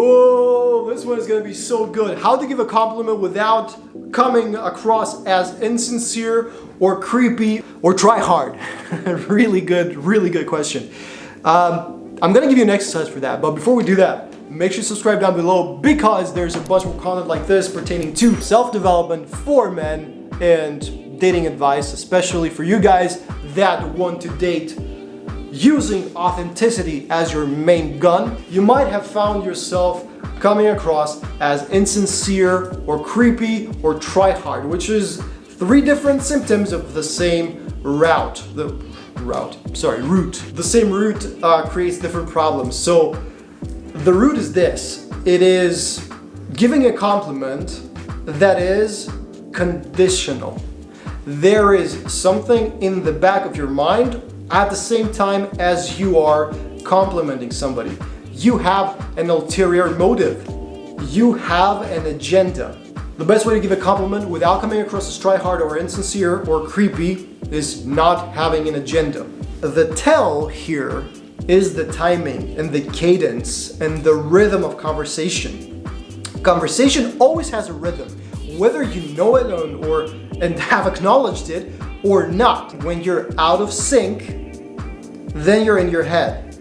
Oh, this one is gonna be so good. How to give a compliment without coming across as insincere or creepy or try hard. Really good question. I'm gonna give you an exercise for that, but before we do that, make sure you subscribe down below because there's a bunch more content like this pertaining to self-development for men and dating advice, especially for you guys that want to date using authenticity as your main gun. You might have found yourself coming across as insincere or creepy or try hard, which is 3 different symptoms of the same root. The same root creates different problems. So the root is this. It is giving a compliment that is conditional. There is something in the back of your mind at the same time as you are complimenting somebody. You have an ulterior motive. You have an agenda. The best way to give a compliment without coming across as try hard or insincere or creepy is not having an agenda. The tell here is the timing and the cadence and the rhythm of conversation. Conversation always has a rhythm, whether you know it and have acknowledged it or not. When you're out of sync, then you're in your head.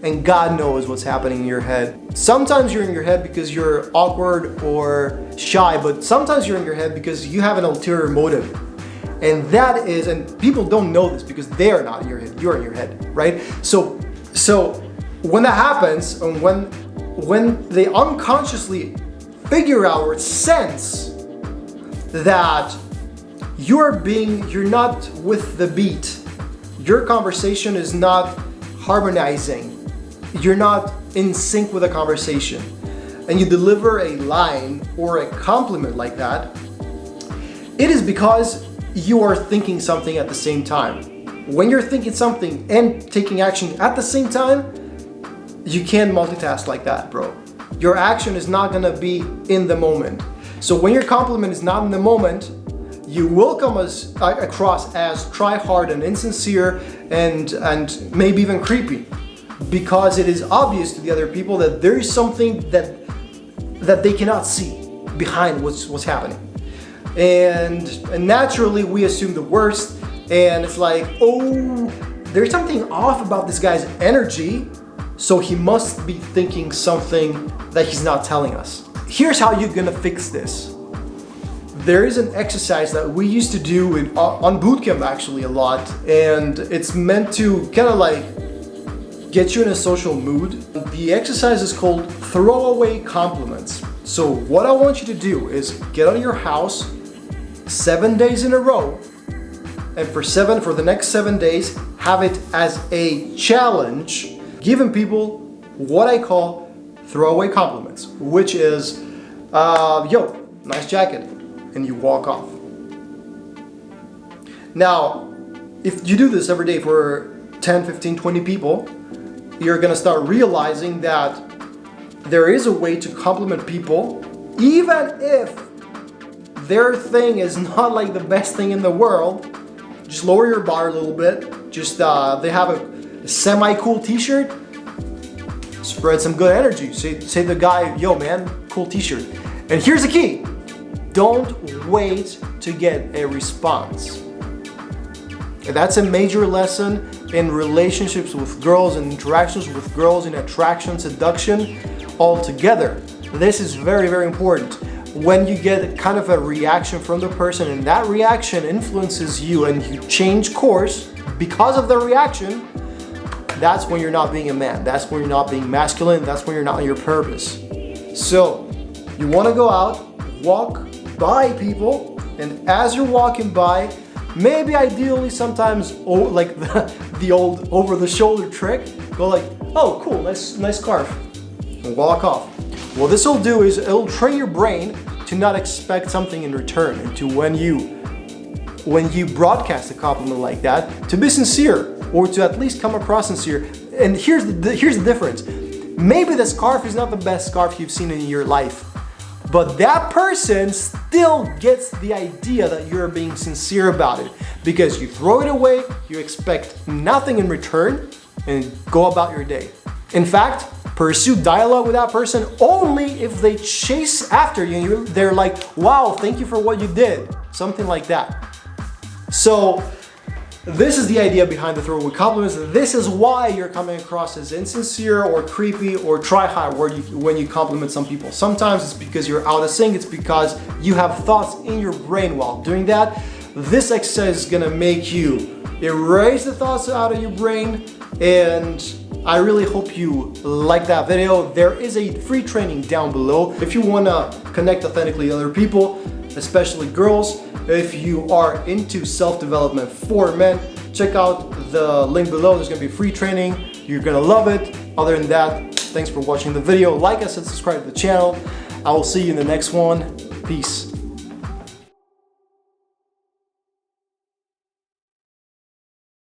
And God knows what's happening in your head. Sometimes you're in your head because you're awkward or shy, but sometimes you're in your head because you have an ulterior motive. And that is, and people don't know this because they are not in your head, you're in your head, right? So when that happens, and when they unconsciously figure out or sense that you're not with the beat, your conversation is not harmonizing, you're not in sync with a conversation, and you deliver a line or a compliment like that, it is because you are thinking something at the same time. When you're thinking something and taking action at the same time, you can't multitask like that, bro. Your action is not gonna be in the moment. So when your compliment is not in the moment, you will come across as try hard and insincere and maybe even creepy, because it is obvious to the other people that there is something that they cannot see behind what's happening. And naturally we assume the worst, and it's like, oh, there's something off about this guy's energy, so he must be thinking something that he's not telling us. Here's how you're gonna fix this. There is an exercise that we used to do on bootcamp actually a lot, and it's meant to kind of like get you in a social mood. The exercise is called throwaway compliments. So what I want you to do is get out of your house 7 days in a row, and for the next 7 days, have it as a challenge, giving people what I call throwaway compliments, which is, yo, nice jacket, and you walk off. Now, if you do this every day for 10, 15, 20 people, you're gonna start realizing that there is a way to compliment people, even if their thing is not like the best thing in the world. Just lower your bar a little bit. Just they have a semi-cool t-shirt, spread some good energy. Say the guy, yo man, cool t-shirt. And here's the key. Don't wait to get a response. That's a major lesson in relationships with girls and interactions with girls in attraction, seduction, altogether. This is very, very important. When you get kind of a reaction from the person and that reaction influences you and you change course because of the reaction, that's when you're not being a man. That's when you're not being masculine. That's when you're not on your purpose. So you want to go out, walk by people, and as you're walking by, maybe ideally sometimes like the old over-the-shoulder trick, go like, oh cool, nice scarf, and walk off. What this will do is it'll train your brain to not expect something in return, and to when you broadcast a compliment like that, to be sincere, or to at least come across sincere. And here's the difference. Maybe the scarf is not the best scarf you've seen in your life, but that person still gets the idea that you're being sincere about it, because you throw it away, you expect nothing in return, and go about your day. In fact, pursue dialogue with that person only if they chase after you and they're like, wow, thank you for what you did. Something like that. So this is the idea behind the throwaway compliments. This is why you're coming across as insincere or creepy or try-hard when you compliment some people. Sometimes it's because you're out of sync. It's because you have thoughts in your brain while doing that. This exercise is gonna make you erase the thoughts out of your brain, and I really hope you like that video. There is a free training down below. If you wanna connect authentically with other people, especially girls, if you are into self-development for men, check out the link below. There's gonna be free training. You're gonna love it. Other than that, thanks for watching the video. Like us and subscribe to the channel. I will see you in the next one. Peace.